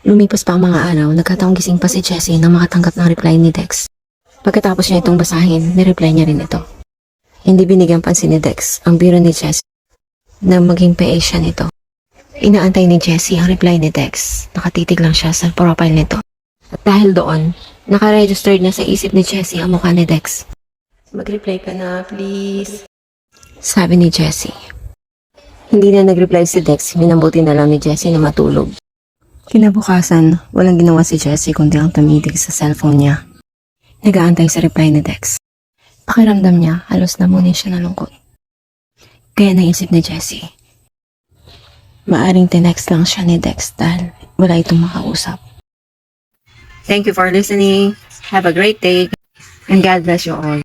Lumipas pa ang mga araw, nagkataong gising pa si Jessie nang makatanggap ng reply ni Dex. Pagkatapos niya itong basahin, nireply niya rin ito. Hindi binigyan pansin ni Dex ang biro ni Jessie na maging PA siya nito. Inaantay ni Jessie ang reply ni Dex. Nakatitig lang siya sa profile nito. At dahil doon, nakaregistered na sa isip ni Jessie ang mukha ni Dex. Mag-reply ka na, please. Sabi ni Jessie. Hindi na nag-reply si Dex, minambuti na lang ni Jessie na matulog. Kinabukasan, walang ginawa si Jessie kundi ang tumitig sa cellphone niya. Nag-aantay sa reply ni Dex. Pakiramdam niya, halos namunin siya ng lungkot. Kaya naisip ni Jessie, maaring tinext lang siya ni Dex dahil wala itong makausap. Thank you for listening. Have a great day and God bless you all.